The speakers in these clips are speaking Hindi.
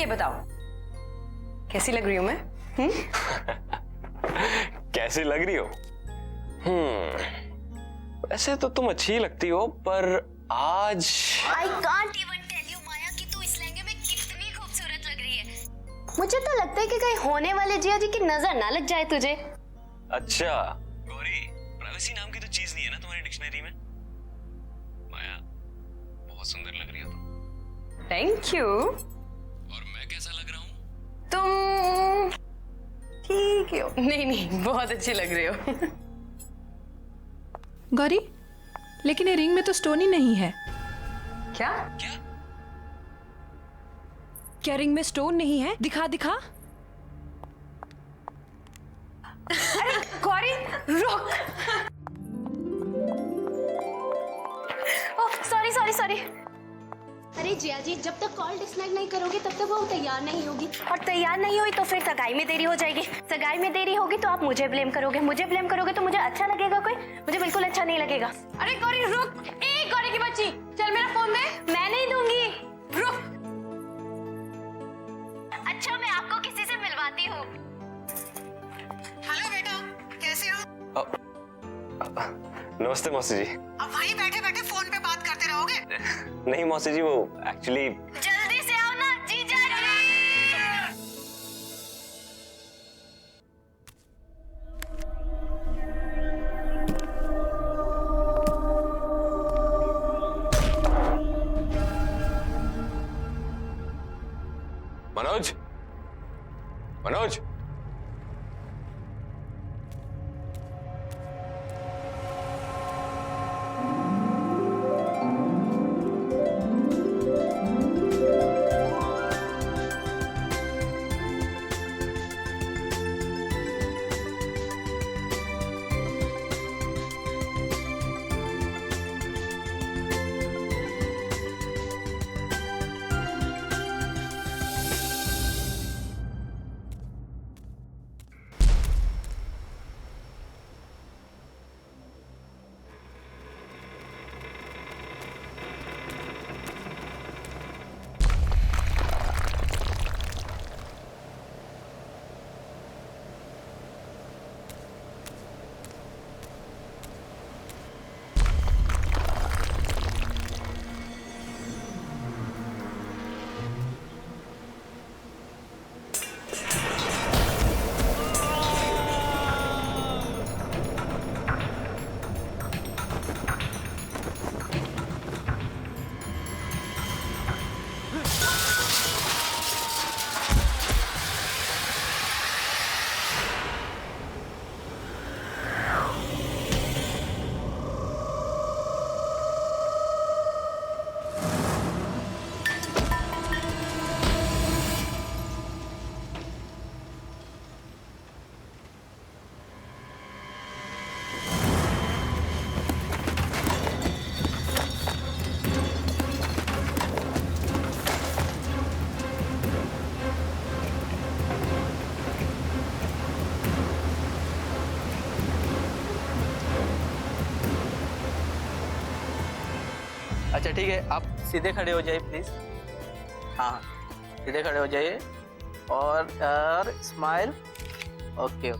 ये बताओ कैसी लग रही हूं मैं? कैसी लग रही हो? वैसे तो तुम अच्छी लगती हो, पर आज I can't even tell you माया कि तू इस लहंगे में कितनी खूबसूरत लग रही है। मुझे तो लगता है कि कहीं होने वाले जिया जी की नजर ना लग जाए तुझे। अच्छा गौरी, प्राइवेसी नाम की तो चीज नहीं है ना तुम्हारी डिक्शनरी में? माया बहुत सुंदर लग रही हो तुम। Thank you. और मैं कैसा लग रहा हूँ? तुम ठीक हो। नहीं बहुत अच्छी लग रही हो। गौरी, लेकिन ये रिंग में तो स्टोन ही नहीं है। क्या? क्या रिंग में स्टोन नहीं है? दिखा दिखा। अरे गौरी रुक। Oh sorry. अरे जिया जी, जब तक कॉल डिस्कनेक्ट नहीं करोगे तब तक वो तैयार नहीं होगी, और तैयार नहीं हुई तो फिर सगाई में देरी हो जाएगी। सगाई में देरी होगी तो आप मुझे ब्लेम करोगे, मुझे ब्लेम करोगे तो मुझे अच्छा लगेगा कोई? मुझे बिल्कुल अच्छा नहीं लगेगा। अरे गौरी रुक। गौरी की बच्ची, चल मेरा फोन दे। मैं नहीं दूंगी। रुक। अच्छा मैं आपको किसी से मिलवाती हूँ। हेलो बेटा, कैसे हो? नमस्ते मौसी जी। अब वहीं बैठे बैठे फोन पे बात करते रहोगे? नहीं मौसी जी, वो एक्चुअली जल्दी से आओ ना जीजा जी। मनोज अच्छा ठीक है, आप सीधे खड़े हो जाइए प्लीज। हाँ सीधे खड़े हो जाइए और स्माइल। ओके।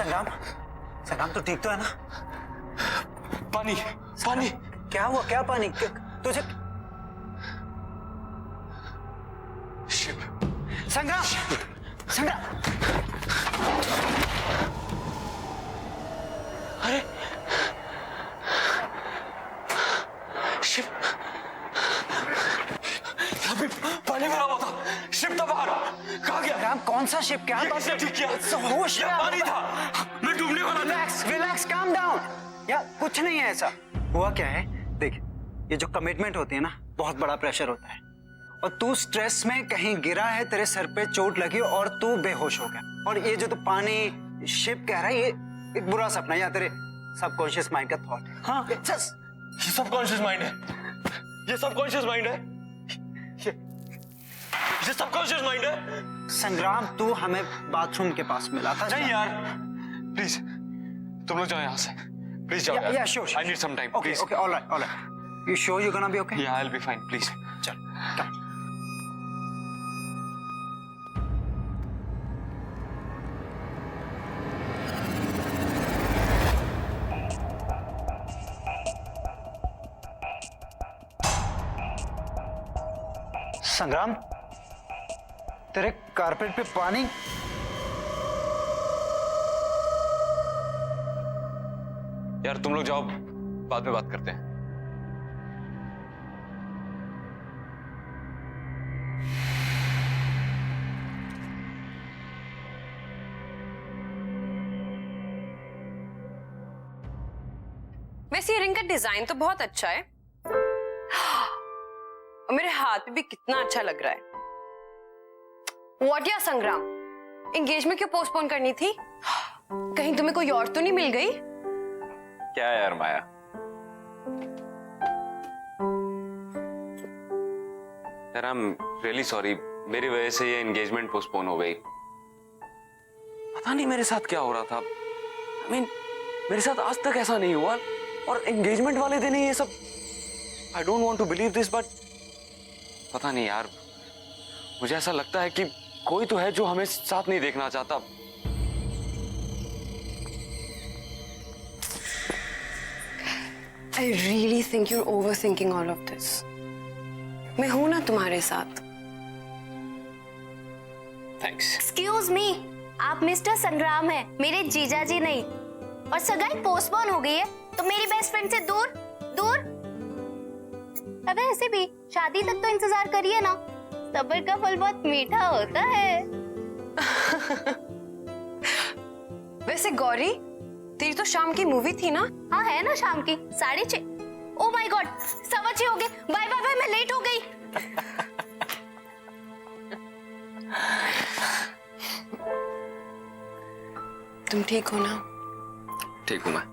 संग्राम, संग्राम तू ठीक तो है ना? पानी पानी। क्या हुआ? क्या पानी? तुझे शिप। संग्राम, संग्राम, अरे शिप, यहाँ पे पानी भरा हुआ था, शिप था बाहर, कहाँ गया? संग्राम कौन सा शिप? क्या बात? ठीक किया, होश में पानी था, मैं डूबने वाला था। Relax, relax, calm down. यार कुछ नहीं है ऐसा। हुआ क्या है, देख, ये जो कमिटमेंट होती है ना, बहुत बड़ा प्रेशर होता है, और तू स्ट्रेस में कहीं गिरा है, तेरे सर पे चोट लगी और तू बेहोश हो गया। और ये जो तू पानी शिप कह रहा है, ये एक बुरा सपना है या तेरे सबकॉन्शियस माइंड का थॉट है। हाँ, ये सबकॉन्शियस माइंड है, ये सबकॉन्शियस माइंड है, ये सबकॉन्शियस माइंड है। संग्राम, तू हमें बाथरूम के पास मिला था। नहीं यार, प्लीज तुम लोग जाओ यहाँ से, प्लीज जाओ यार। Yeah, sure, sure. I need some time, Okay, please. okay, all right, all right. You sure you're gonna be okay? Yeah, I'll be fine, please. चल, come. संग्राम, तेरे कारपेट पे पानी। यार तुम लोग जाओ, बाद में बात करते हैं। वैसे ये रिंग का डिजाइन तो बहुत अच्छा है और मेरे हाथ पे भी कितना अच्छा लग रहा है। व्हाट या संग्राम, एंगेजमेंट क्यों पोस्टपोन करनी थी? कहीं तुम्हें कोई और तो नहीं मिल गई? क्या यार माया, यार आई एम रियली सॉरी, मेरी वजह से ये एंगेजमेंट पोस्टपोन हो गई। पता नहीं मेरे साथ क्या हो रहा था। I mean, मेरे साथ आज तक ऐसा नहीं हुआ, और एंगेजमेंट वाले दिन ही ये सब। I don't want to believe this, but पता नहीं यार, मुझे ऐसा लगता है कि कोई तो है जो हमें साथ नहीं देखना चाहता। I really think you're overthinking all of this. मैं हूं ना तुम्हारे साथ। थैंक्स। एक्सक्यूज मी, आप मिस्टर संग्राम हैं, मेरे जीजा जी नहीं। और सगाई पोस्टपोन हो गई है तो मेरी बेस्ट फ्रेंड से दूर दूर। अब ऐसे भी शादी तक तो इंतजार करिए ना, सब्र का फल बहुत मीठा होता है। वैसे गौरी, तेरी तो शाम की मूवी थी ना? हाँ है ना, शाम की 6:30। ओ माय गॉड, 6:15 हो गए। बाय बाय बाय, मैं लेट हो गई। तुम ठीक हो ना? ठीक हूं मैं।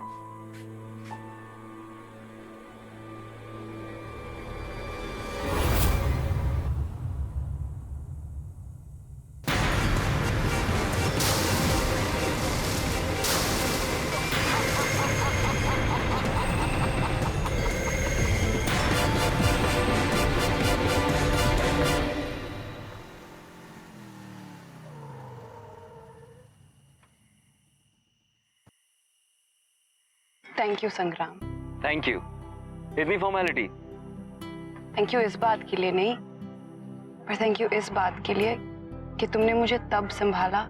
थैंक यू संग्राम। थैंक यू, इतनी फॉर्मेलिटी। थैंक यू इस बात के लिए नहीं, पर थैंक यू इस बात के लिए कि तुमने मुझे तब संभाला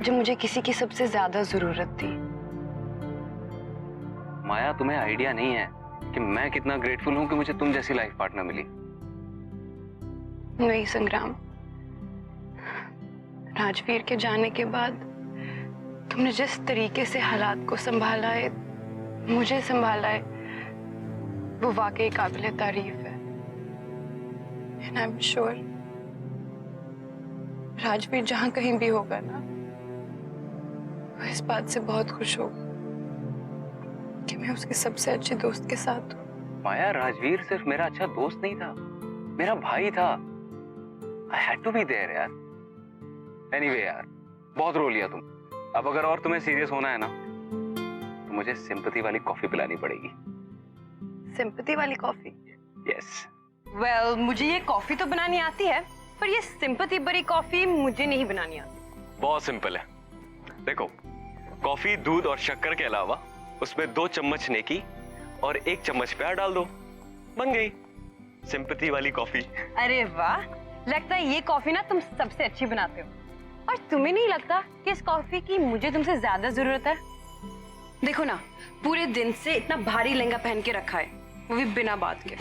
जब मुझे किसी की सबसे ज्यादा जरूरत थी। माया, तुम्हें आइडिया नहीं है कि मैं कितना ग्रेटफुल हूं कि मुझे तुम जैसी लाइफ पार्टनर मिली। नहीं संग्राम, राजवीर के जाने के बाद तुमने जिस तरीके से हालात को संभाला है, मुझे संभाला है, वो वाकई काबिले तारीफ है। And I am sure Rajveer जहां कहीं भी होगा ना, वो इस बात से बहुत खुश होगा कि मैं उसके सबसे अच्छे दोस्त के साथ हूँ। माया, राजवीर सिर्फ मेरा अच्छा दोस्त नहीं था, मेरा भाई था। I had to be there यार। एनीवे यार, बहुत रो लिया तुम। अब अगर और तुम्हें सीरियस होना है ना, तो मुझे सिंपैथी वाली कॉफी पिलानी पड़ेगी। सिंपैथी वाली कॉफी? यस। वेल, मुझे ये कॉफी तो बनानी आती है, पर ये सिंपैथी भरी कॉफी मुझे नहीं बनानी आती। बहुत सिंपल है। देखो, कॉफी, दूध और शक्कर के अलावा उसमें 2 चम्मच नेकी और 1 चम्मच प्यार डाल दो, बन गई सिंपैथी वाली कॉफी। अरे वाह, लगता है ये कॉफी ना तुम सबसे अच्छी बनाते हो। और तुम्हें नहीं लगता कि इस कॉफी की मुझे तुमसे ज्यादा जरूरत है? देखो ना, पूरे दिन से इतना भारी लहंगा पहन के रखा है, वो भी बिना बात के।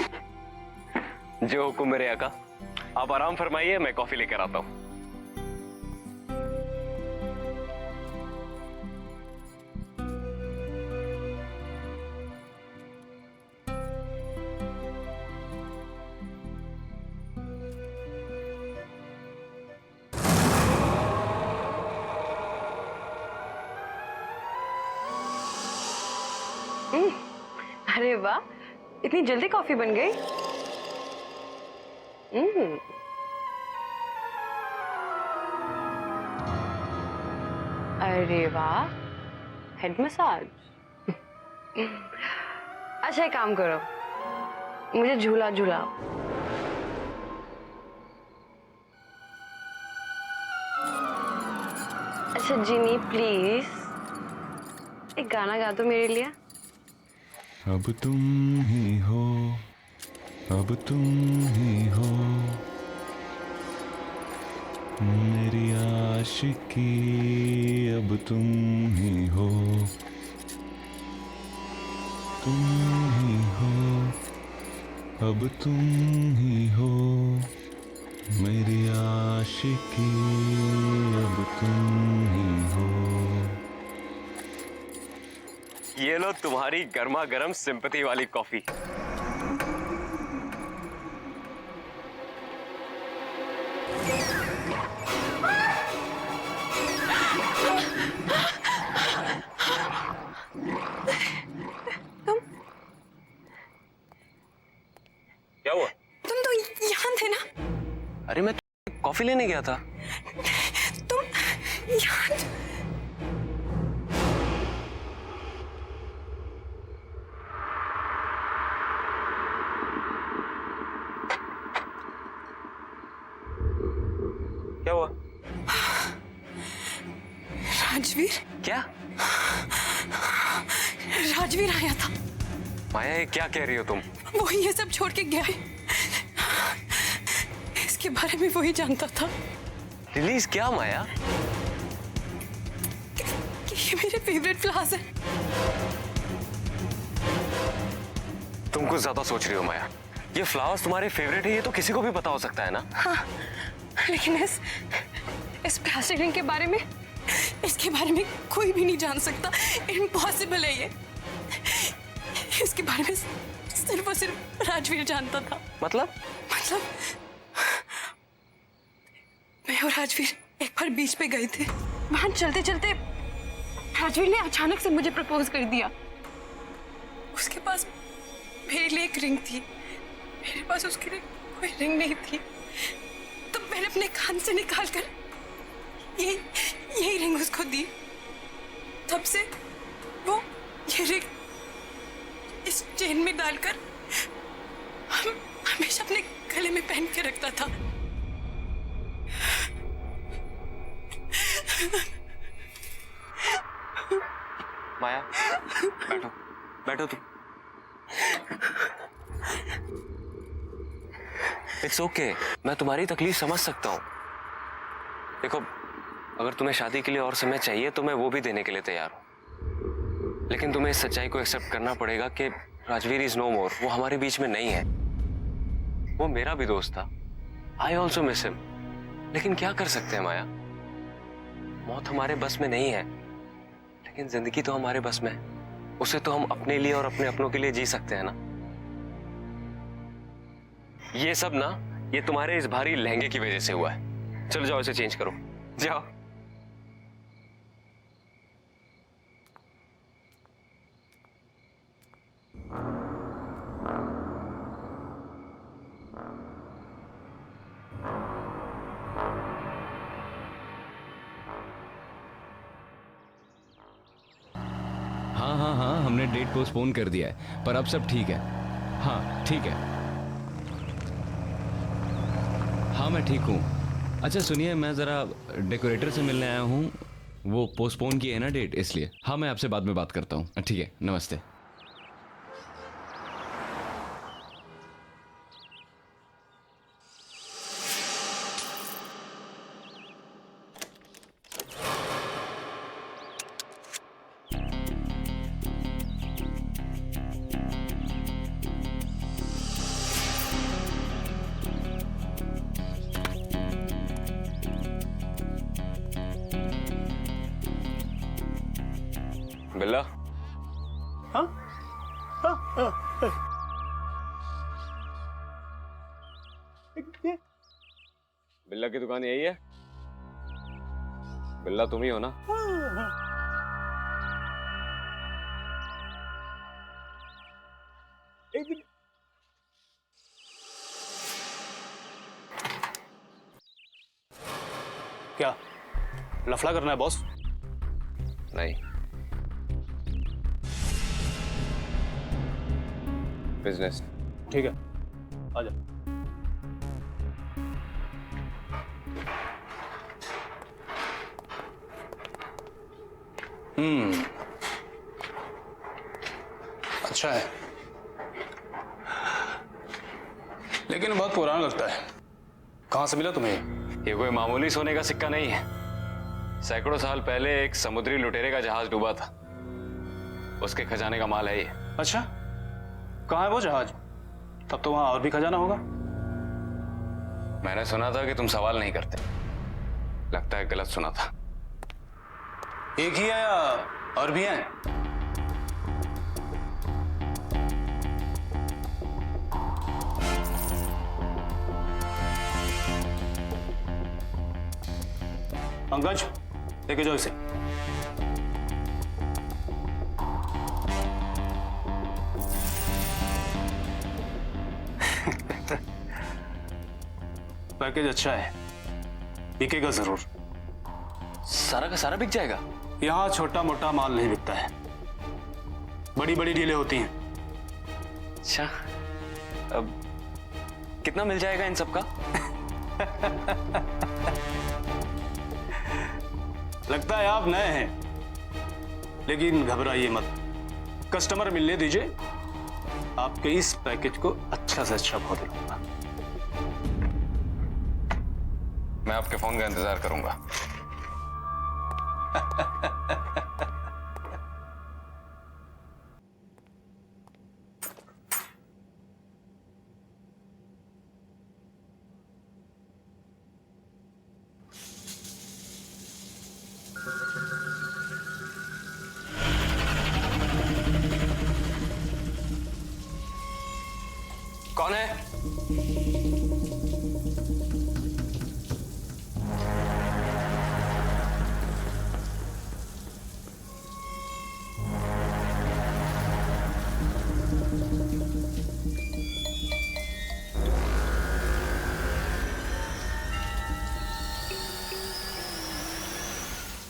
जो हुक्म मेरे आका, आप आराम फरमाइए, मैं कॉफी लेकर आता हूँ। अरे वाह, इतनी जल्दी कॉफी बन गई। अरे वाह, हेड मसाज। अच्छा एक काम करो, मुझे झूला झूलाओ। अच्छा जिनी प्लीज एक गाना गा दो मेरे लिए। अब तुम ही हो, अब तुम ही हो, मेरी आशिकी अब तुम ही हो, तुम ही हो, अब तुम ही हो, मेरी आशिकी अब तुम ही हो। ये लो तुम्हारी गर्मा गर्म सिंपैथी वाली कॉफी। क्या हुआ? तुम तो यहाँ थे ना? अरे मैं कॉफी लेने गया था। तुम यहाँ? क्या हुआ? राजवीर? क्या? राजवीर आया था। माया ये क्या कह रही हो तुम? वो ये सब छोड़ के गया है। इसके बारे में वही जानता था रिलीज क्या माया? कि ये मेरे फेवरेट फ्लावर्स हैं। तुम कुछ ज्यादा सोच रही हो माया। ये फ्लावर्स तुम्हारे फेवरेट है, ये तो किसी को भी पता हो सकता है ना। हाँ, लेकिन इस प्लास्टिक रिंग के बारे में, इसके बारे में कोई भी नहीं जान सकता। इम्पॉसिबल है ये। इसके बारे में सिर्फ और सिर्फ राजवीर जानता था। मतलब मैं और राजवीर एक बार बीच पे गए थे। वहां चलते चलते राजवीर ने अचानक से मुझे प्रपोज कर दिया। उसके पास मेरे लिए एक रिंग थी, मेरे पास उसके लिए कोई रिंग नहीं थी। तो मैंने अपने कान से निकालकर यही रिंग उसको दी। तब से वो ये रिंग इस चेन में डालकर हमेशा अपने गले में पहन के रखता था। माया बैठो, बैठो तुम। इट्स ओके, मैं तुम्हारी तकलीफ समझ सकता हूँ। देखो, अगर तुम्हें शादी के लिए और समय चाहिए तो मैं वो भी देने के लिए तैयार हूँ, लेकिन तुम्हें इस सच्चाई को एक्सेप्ट करना पड़ेगा कि राजवीर इज नो मोर। वो हमारे बीच में नहीं है। वो मेरा भी दोस्त था। I also miss him. लेकिन क्या कर सकते हैं माया, मौत हमारे बस में नहीं है, लेकिन जिंदगी तो हमारे बस में है। उसे तो हम अपने लिए और अपने अपनों के लिए जी सकते हैं ना। ये सब ना, ये तुम्हारे इस भारी लहंगे की वजह से हुआ है। चलो जाओ, इसे चेंज करो, जाओ। हाँ, हमने डेट पोस्टपोन कर दिया है, पर अब सब ठीक है। हाँ ठीक है। हाँ मैं ठीक हूँ। अच्छा सुनिए, मैं ज़रा डेकोरेटर से मिलने आया हूँ। वो पोस्टपोन की है ना डेट, इसलिए। हाँ, मैं आपसे बाद में बात करता हूँ। ठीक है, नमस्ते। बिल्ला, बिल्ला की दुकान यही है? बिल्ला तुम ही हो ना? क्या लफड़ा करना है बॉस? नहीं, बिजनेस। ठीक है, आ जा। अच्छा है, लेकिन बहुत पुराना लगता है। कहां से मिला तुम्हें? ये कोई मामूली सोने का सिक्का नहीं है। सैकड़ों साल पहले एक समुद्री लुटेरे का जहाज डूबा था, उसके खजाने का माल है ये। अच्छा, कहाँ है वो जहाज? तब तो वहां और भी खजाना होगा। मैंने सुना था कि तुम सवाल नहीं करते। लगता है गलत सुना था। एक ही है या और भी हैं? पंकज, लेके जाओ इसे। पैकेज अच्छा है, बिकेगा जरूर। सारा का सारा बिक जाएगा? यहां छोटा मोटा माल नहीं बिकता है, बड़ी बड़ी डीलें होती हैं। अच्छा, अब कितना मिल जाएगा इन सबका? लगता है आप नए हैं, लेकिन घबराइए मत। कस्टमर मिलने दीजिए, आपके इस पैकेज को अच्छा से अच्छा भाव दिलाऊंगा। मैं आपके फोन का इंतजार करूंगा। कौन है?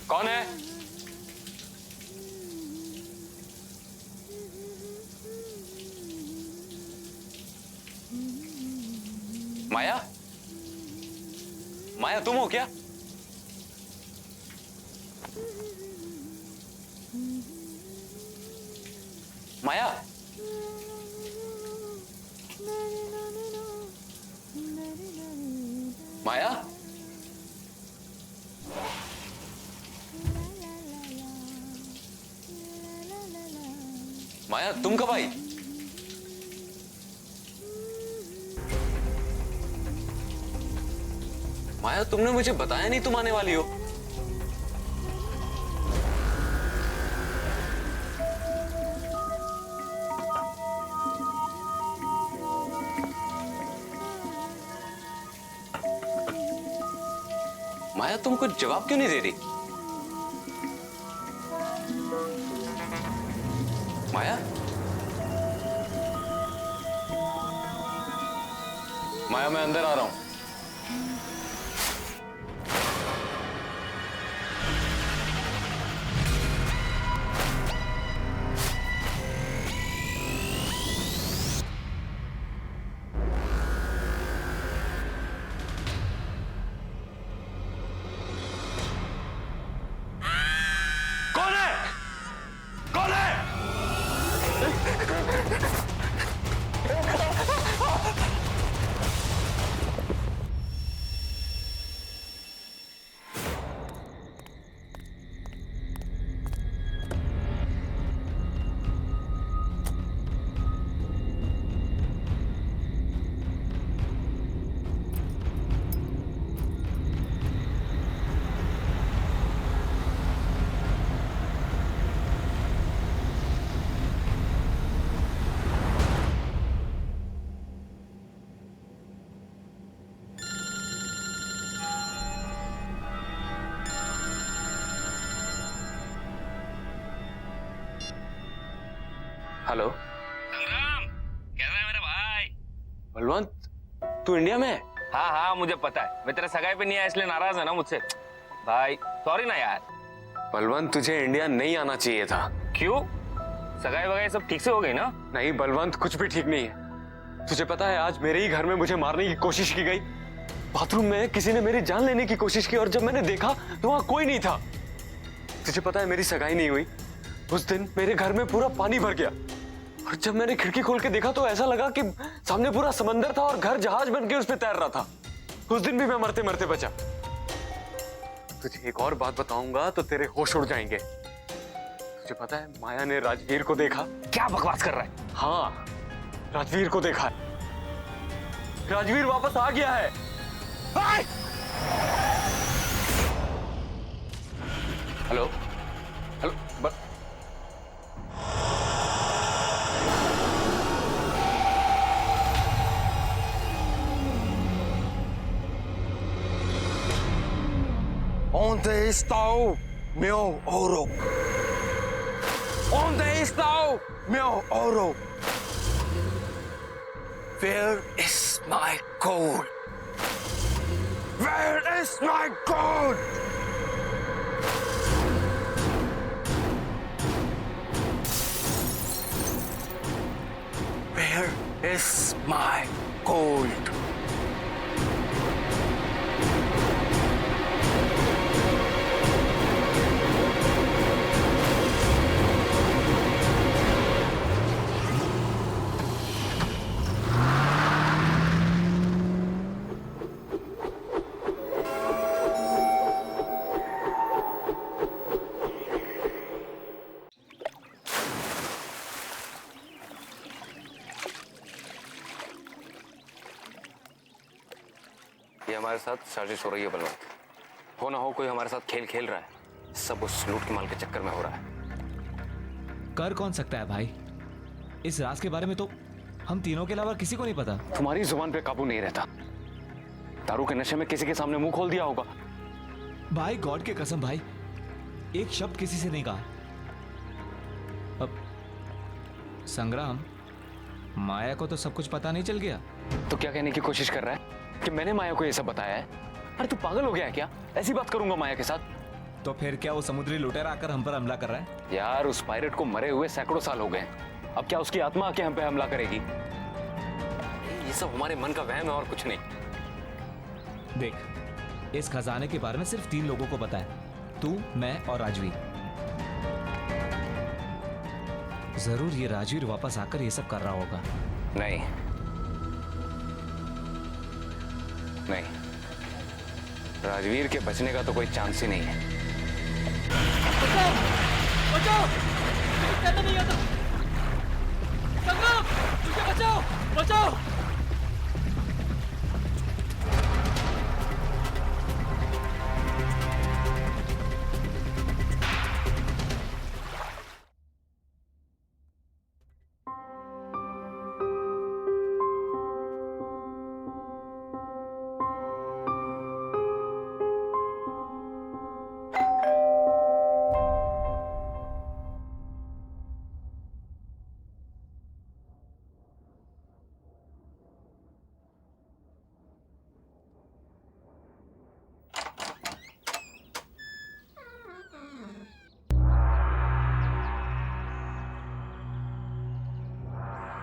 कौन है? माया? माया तुम हो क्या? माया? माया? माया तुम कब आई? माया तुमने मुझे बताया नहीं तुम आने वाली हो। माया तुम कुछ जवाब क्यों नहीं दे रही? माया? माया मैं अंदर आ रहा हूं। हेलो संग्राम, कैसा है मेरा भाई? बलवंत, तू इंडिया में है? हाँ हाँ मुझे पता है, मैं तेरे सगाई पे नहीं आया इसलिए नाराज है ना मुझसे। भाई सॉरी ना यार। बलवंत, तुझे इंडिया नहीं आना चाहिए था। क्यों? सगाई वगाई सब ठीक से हो गई ना? नहीं बलवंत, कुछ भी ठीक नहीं है। तुझे पता है आज मेरे ही घर में मुझे मारने की कोशिश की गई। बाथरूम में किसी ने मेरी जान लेने की कोशिश की और जब मैंने देखा तो वहां कोई नहीं था। तुझे पता है मेरी सगाई नहीं हुई। उस दिन मेरे घर में पूरा पानी भर गया और जब मैंने खिड़की खोल के देखा तो ऐसा लगा कि सामने पूरा समंदर था और घर जहाज बन के उस पे तैर रहा था। उस दिन भी मैं मरते मरते बचा। तुझे एक और बात बताऊंगा तो तेरे होश उड़ जाएंगे। तुझे पता है माया ने राजवीर को देखा। क्या बकवास कर रहा है? हाँ, राजवीर को देखा है। राजवीर वापस आ गया है। Hello hello Onde está o meu ouro? Onde está o meu ouro? Where is my gold? Where is my gold? Where is my gold? ये हमारे साथ साजिश हो रही है बलवंत। हो ना हो कोई हमारे साथ खेल खेल रहा है। सब उस लूट के माल के चक्कर में हो रहा है। कर कौन सकता है भाई? इस राज के बारे में तो हम तीनों के अलावा किसी को नहीं पता। तुम्हारी जुबान पे काबू नहीं रहता। दारू के नशे में किसी के सामने मुंह खोल दिया होगा। भाई गॉड के कसम भाई, एक शब्द किसी से नहीं कहा। अब संग्राम, माया को तो सब कुछ पता नहीं चल गया? तो क्या कहने की कोशिश कर रहा है कि मैंने माया को ये सब बताया है? अरे तू पागल हो गया है क्या? ऐसी बात करूंगा माया के साथ? तो फिर क्या वो समुद्री लुटेरा आकर हम पर हमला कर रहा है? यार उस पायरेट को मरे हुए सैकड़ों साल हो गए। अब क्या उसकी आत्मा आके हम पे हमला करेगी? ये सब हमारे मन का वहम है और कुछ नहीं। देख, इस खजाने के बारे में सिर्फ 3 लोगों को पता है, तू, मैं और राजवीर। जरूर ये राजवीर वापस आकर ये सब कर रहा होगा। नहीं नहीं, राजवीर के बचने का तो कोई चांस ही नहीं है। बचाओ! बचाओ! मुझे कहना नहीं आता। संग्राम, मुझे बचाओ! बचाओ!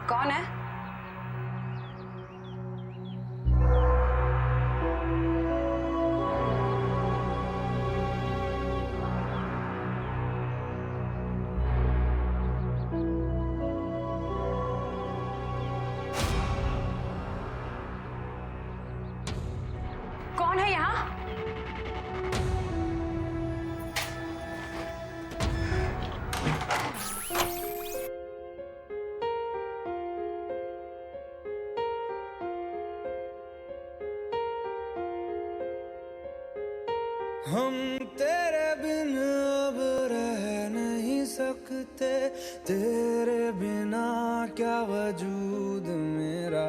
कौन है? क्या वजूद मेरा।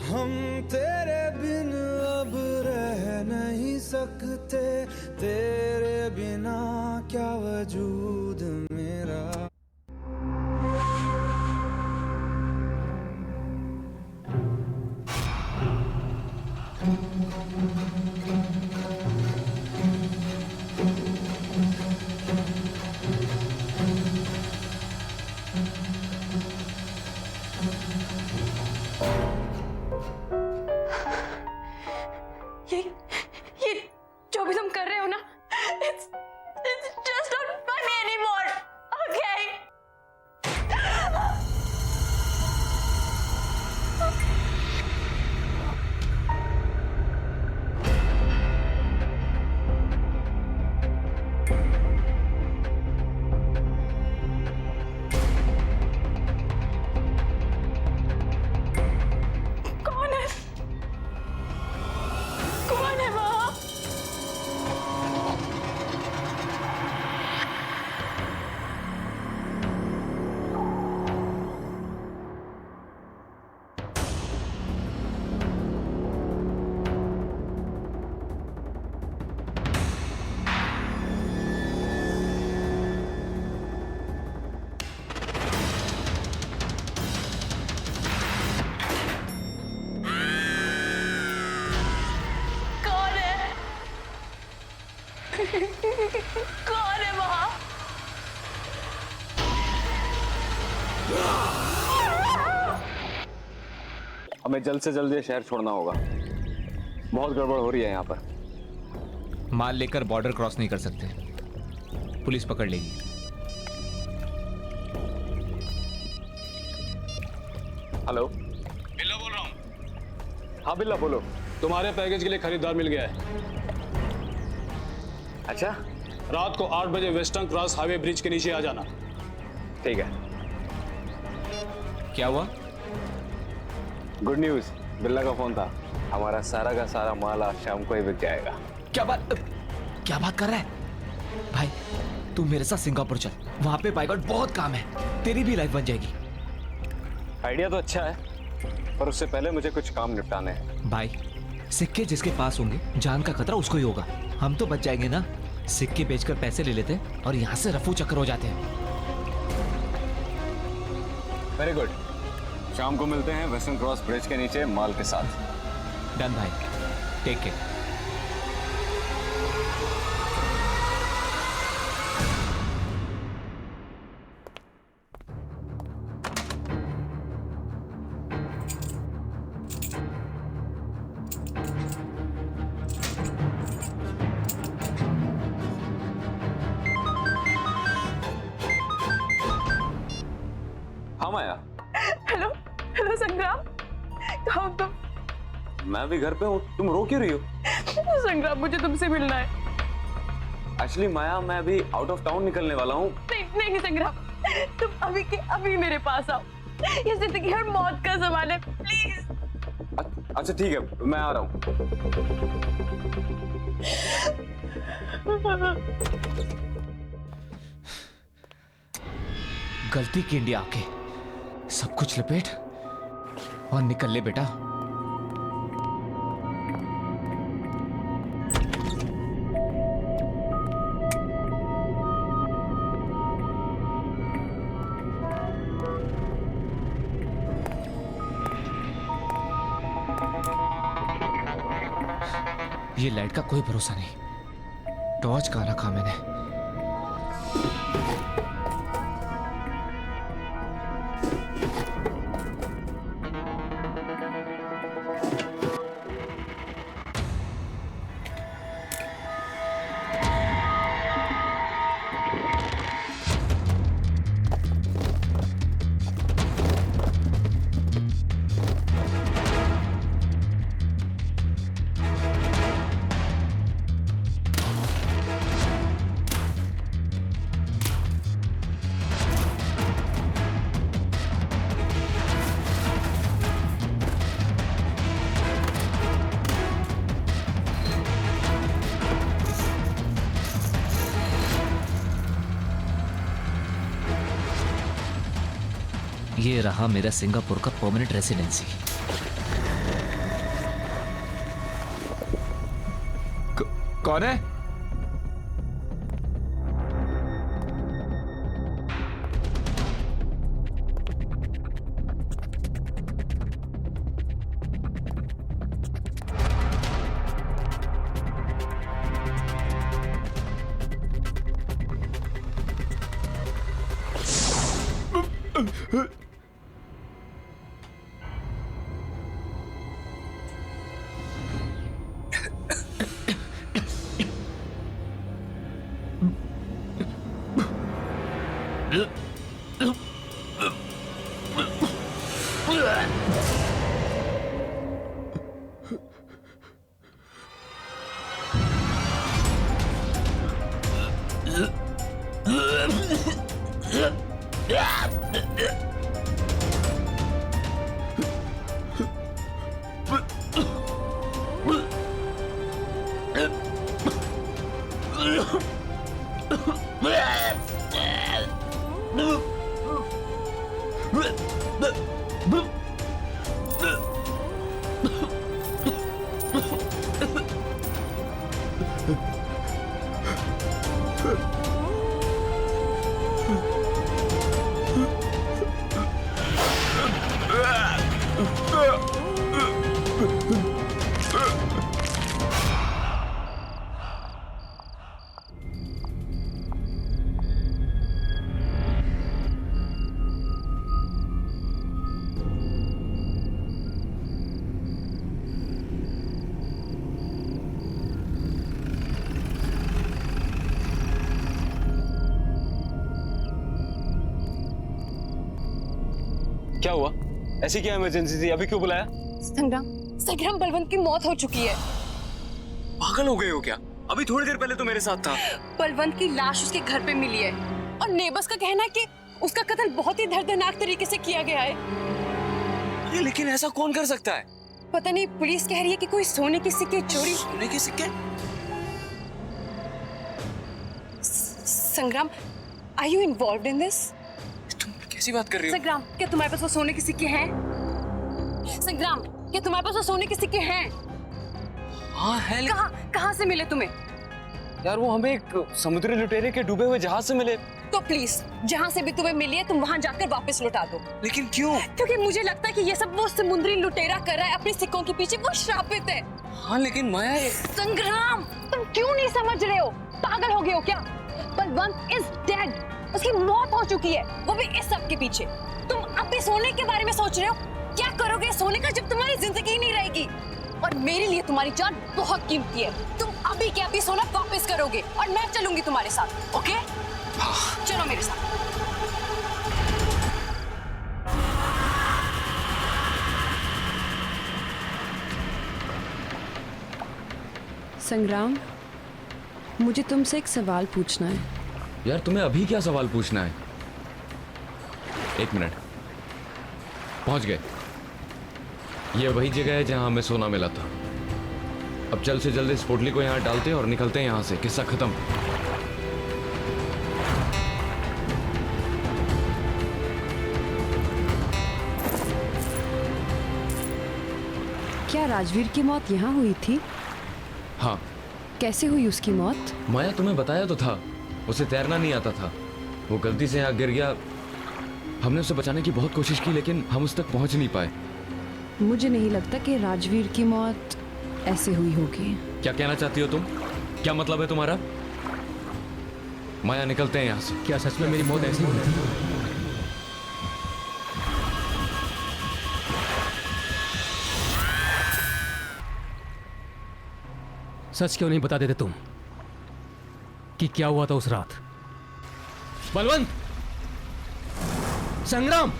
हम तेरे बिन अब रह नहीं सकते, तेरे बिना क्या वजूद मेरा। ये जो भी तुम कर रहे हो ना, it's just not funny anymore, okay? कौन है? कौन है वहाँ? कौन है? कौन है वहाँ? हमें जल्द से जल्द ये शहर छोड़ना होगा। बहुत गड़बड़ हो रही है यहाँ पर। माल लेकर बॉर्डर क्रॉस नहीं कर सकते, पुलिस पकड़ लेगी। हेलो, बिल्ला बोल रहा हूँ। हाँ बिल्ला बोलो। तुम्हारे पैकेज के लिए खरीदार मिल गया है। अच्छा, रात को 8 बजे वेस्टर्न क्रॉस हाईवे ब्रिज के नीचे आ जाना। ठीक है। क्या हुआ? गुड न्यूज, बिल्ला का फोन था। हमारा सारा का सारा माल आज शाम को ही बिक जाएगा। क्या बात कर रहा है भाई? तू मेरे साथ सिंगापुर चल, वहां पे बाय गॉड बहुत काम है, तेरी भी लाइफ बन जाएगी। आइडिया तो अच्छा है, पर उससे पहले मुझे कुछ काम निपटाने हैं। भाई, सिक्के जिसके पास होंगे जान का खतरा उसको ही होगा। हम तो बच जाएंगे ना, सिक्के बेचकर पैसे ले लेते हैं और यहाँ से रफू चक्कर हो जाते हैं। वेरी गुड, शाम को मिलते हैं वेस्टर्न क्रॉस ब्रिज के नीचे माल के साथ। डन भाई, टेक केयर। हाँ माया। हेलो हेलो संग्राम, कहाँ हो तुम? मैं भी घर पे हूँ, तुम रो क्यों रही हो? संग्राम, मुझे तुमसे मिलना है। एक्चुअली माया, मैं अभी आउट ऑफ टाउन निकलने वाला हूँ। नहीं नहीं संग्राम, तुम अभी के अभी मेरे पास आओ। ये जिंदगी और मौत का सवाल है, प्लीज। अच्छा ठीक है, मैं आ रहा हूँ। गलती की इंडिया आके सब कुछ लपेट और निकल ले बेटा। ये लाइट का कोई भरोसा नहीं, टॉर्च कहाँ रखा मैंने? ये रहा मेरा सिंगापुर का परमानेंट रेसिडेंसी। कौन है? क्या हुआ? ऐसी क्या इमरजेंसी थी? अभी क्यों बुलाया? संग्राम बलवंत की मौत हो चुकी है। पागल हो गए हो क्या? अभी थोड़ी देर पहले तो मेरे साथ था। बलवंत की लाश उसके घर पे मिली है और नेबर्स का कहना है कि उसका कत्ल बहुत ही दर्दनाक तरीके से किया गया है। अरे लेकिन ऐसा कौन कर सकता है? पता नहीं, पुलिस कह रही है कि कोई सोने के सिक्के चोरी। सोने के सिक्के? Sangram, are you involved in this? तुम कैसी बात कर रही हो? संग्राम, क्या तुम्हारे पास वो सोने के सिक्के हैं? संग्राम, क्या तुम्हारे पास वो सोने के सिक्के हैं? हाँ है। कहाँ से मिले तुम्हें? यार वो हमें एक समुद्री लुटेरे के डूबे हुए जहाज से मिले। तो प्लीज, जहाँ से भी तुम्हें मिली है तुम वहाँ जाकर वापस लौटा दो। लेकिन क्यों? क्योंकि मुझे लगता है कि ये सब वो समुद्री लुटेरा कर रहा है अपने सिक्कों के पीछे। वो श्रापित है। हाँ लेकिन माया संग्राम, तुम क्यों नहीं समझ रहे हो? पागल हो गए हो क्या? Balwant is dead. उसकी मौत हो चुकी है, वो भी इस सब के पीछे। तुम अभी सोने के बारे में सोच रहे हो? क्या करोगे सोने का जब तुम्हारी जिंदगी ही नहीं रहेगी? और मेरे लिए तुम्हारी जान बहुत कीमती है। तुम अभी के अभी सोना वापस करोगे और मैं चलूंगी तुम्हारे साथ। ओके? चलो मेरे साथ। संग्राम, मुझे तुमसे एक सवाल पूछना है। यार तुम्हें अभी क्या सवाल पूछना है? एक मिनट, पहुंच गए। ये वही जगह है जहां हमें सोना मिला था। अब जल्द से जल्द इस पोटली को यहाँ डालते हैं और निकलते हैं यहाँ से। किस्सा खत्म। क्या राजवीर की मौत यहाँ हुई थी? हाँ। कैसे हुई उसकी मौत? माया तुम्हें बताया तो था, उसे तैरना नहीं आता था। वो गलती से यहाँ गिर गया। हमने उसे बचाने की बहुत कोशिश की लेकिन हम उस तक पहुंच नहीं पाए। मुझे नहीं लगता कि राजवीर की मौत ऐसे हुई होगी। क्या कहना चाहती हो तुम? क्या मतलब है तुम्हारा? माया निकलते हैं यहाँ से। क्या सच में मेरी मौत ऐसी हुई थी? सच क्यों नहीं बता देते तुम कि क्या हुआ था उस रात? बलवंत, संग्राम,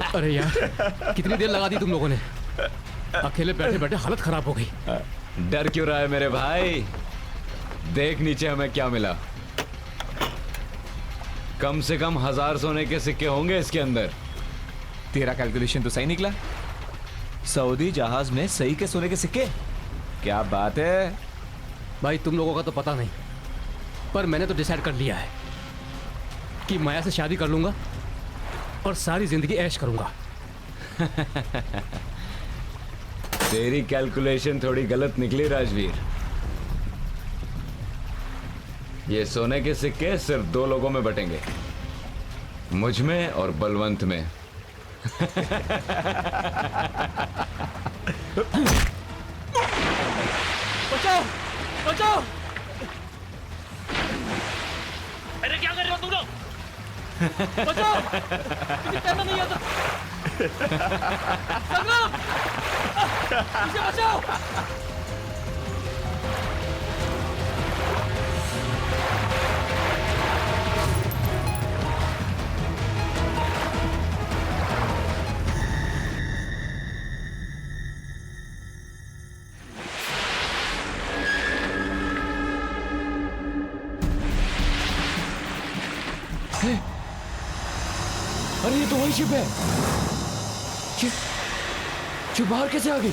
अरे यार, कितनी देर लगा दी तुम लोगों ने? अकेले बैठे बैठे हालत खराब हो गई। डर क्यों रहा है मेरे भाई? देख नीचे हमें क्या मिला। कम से कम 1000 सोने के सिक्के होंगे इसके अंदर। तेरा कैलकुलेशन तो सही निकला। सऊदी जहाज में सही के सोने के सिक्के, क्या बात है। भाई तुम लोगों का तो पता नहीं, पर मैंने तो डिसाइड कर लिया है कि माया से शादी कर लूंगा और सारी जिंदगी ऐश करूंगा। तेरी कैलकुलेशन थोड़ी गलत निकली राजवीर। ये सोने के सिक्के सिर्फ 2 लोगों में बटेंगे, मुझ में और बलवंत में। बचाओ बचाओ! अरे क्या कर रहे हो तुम लोग? बचाओ! मुझे तैरना नहीं आता। संग्राम! मुझे बचाओ! अरे ये तो वही शिप है। ये बाहर कैसे आ गई?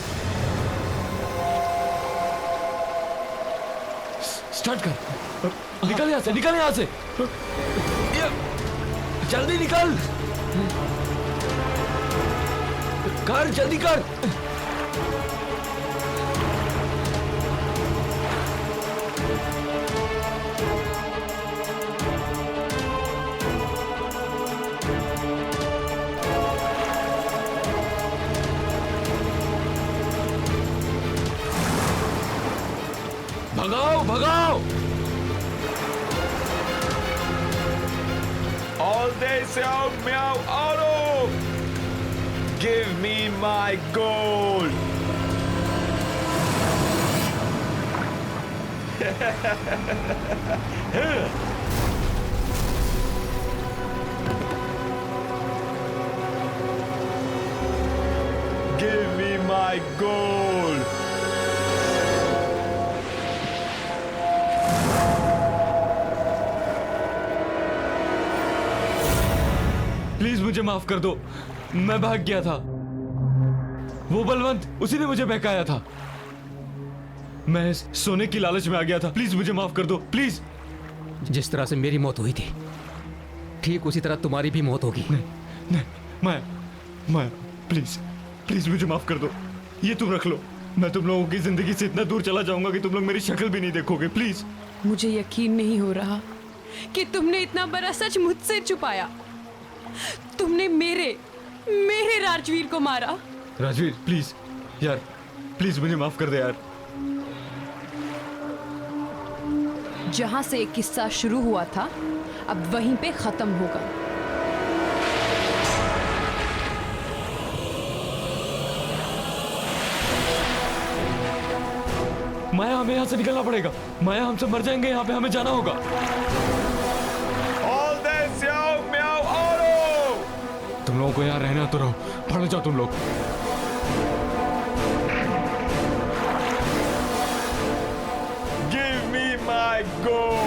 स्टार्ट कर, निकल यहां से, निकल यहां से, जल्दी निकल, कर जल्दी कर। भगाओ भगाओ! All day Xiao Miao Auto! Give me my gold! Give me my gold! Please मुझे माफ कर दो, मैं भाग गया था। वो बलवंत, उसी ने मुझे बहकाया था। मैं सोने की लालच में आ गया था। प्लीज मुझे माफ कर दो, प्लीज। जिस तरह से मेरी मौत हुई थी, ठीक उसी तरह तुम्हारी भी मौत होगी। नहीं, माया, प्लीज प्लीज मुझे माफ कर दो। ये तुम रख लो। मैं तुम लोगों की जिंदगी से इतना दूर चला जाऊंगा कि तुम लोग मेरी शक्ल भी नहीं देखोगे। प्लीज। मुझे यकीन नहीं हो रहा कि तुमने इतना बड़ा सच मुझसे छुपाया। तुमने मेरे राजवीर को मारा। राजवीर प्लीज यार, प्लीज मुझे माफ कर दे यार। जहां से एक किस्सा शुरू हुआ था, अब वहीं पे खत्म होगा। माया, हमें यहाँ से निकलना पड़ेगा। माया, हम सब मर जाएंगे यहाँ पे, हमें जाना होगा। All day Xiao Miao Auto! तुम लोगों को यहाँ रहना तो रहो, पढ़ जाओ तुम लोग। Give me my gold!